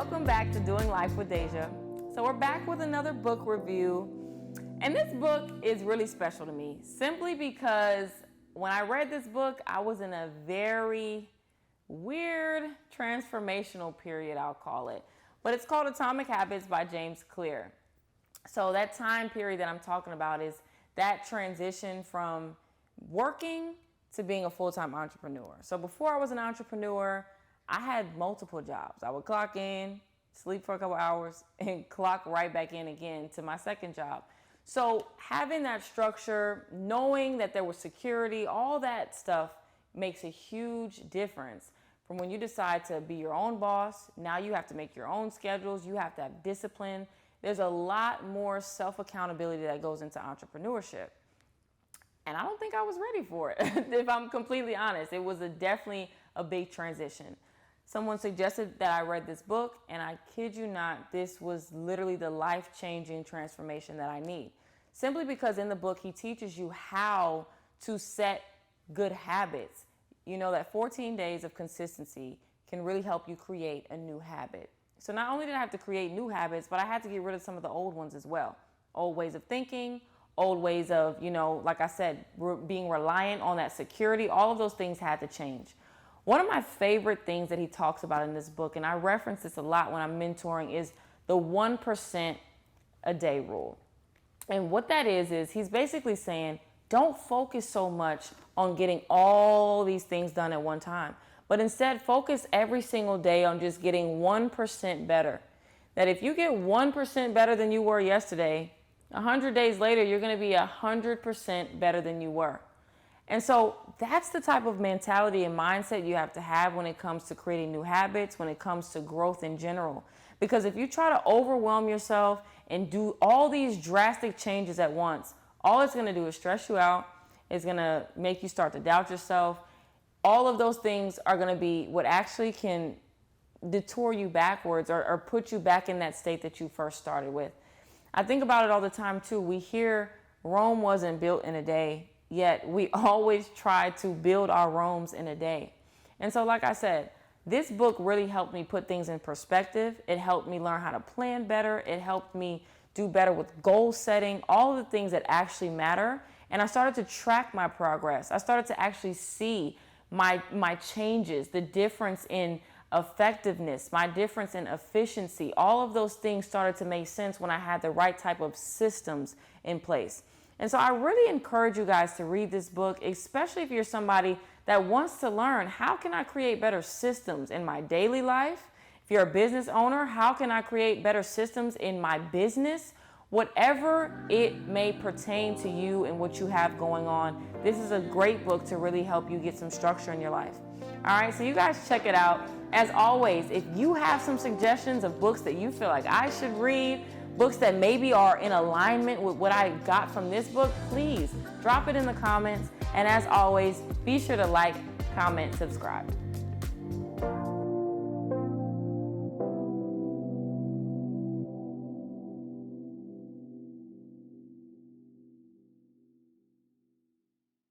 welcome back to Doing Life with Deja. So we're back with another book review, and this book is really special to me simply because when I read this book, I was in a very weird transformational period, I'll call it. But it's called Atomic Habits by James Clear. So that time period that I'm talking about is that transition from working to being a full-time entrepreneur. So before I was an entrepreneur, I had multiple jobs. I would clock in, sleep for a couple hours, and clock right back in again to my second job. So having that structure, knowing that there was security, all that stuff makes a huge difference from when you decide to be your own boss. Now you have to make your own schedules. You have to have discipline. There's a lot more self-accountability that goes into entrepreneurship. And I don't think I was ready for it, if I'm completely honest. It was definitely a big transition. Someone suggested that I read this book, and I kid you not, this was literally the life-changing transformation that I need. Simply because in the book, he teaches you how to set good habits. You know that 14 days of consistency can really help you create a new habit. So not only did I have to create new habits, but I had to get rid of some of the old ones as well. Old ways of thinking, old ways of, like I said, being reliant on that security. All of those things had to change. One of my favorite things that he talks about in this book, and I reference this a lot when I'm mentoring, is the 1% a day rule. And what that is he's basically saying, don't focus so much on getting all these things done at one time, but instead focus every single day on just getting 1% better. That if you get 1% better than you were yesterday, 100 days later, you're going to be 100% better than you were. And so that's the type of mentality and mindset you have to have when it comes to creating new habits, when it comes to growth in general. Because if you try to overwhelm yourself and do all these drastic changes at once, all it's going to do is stress you out. It's going to make you start to doubt yourself. All of those things are going to be what actually can detour you backwards or put you back in that state that you first started with. I think about it all the time too. We hear Rome wasn't built in a day, yet we always try to build our Romes in a day. And so like I said, this book really helped me put things in perspective. It helped me learn how to plan better. It helped me do better with goal setting, all of the things that actually matter. And I started to track my progress. I started to actually see my changes, the difference in effectiveness, my difference in efficiency. All of those things started to make sense when I had the right type of systems in place. And so I really encourage you guys to read this book, especially if you're somebody that wants to learn, how can I create better systems in my daily life? If you're a business owner, how can I create better systems in my business? Whatever it may pertain to you and what you have going on, this is a great book to really help you get some structure in your life. All right, so you guys check it out. As always, if you have some suggestions of books that you feel like I should read, books that maybe are in alignment with what I got from this book, please drop it in the comments. And as always, be sure to like, comment, subscribe.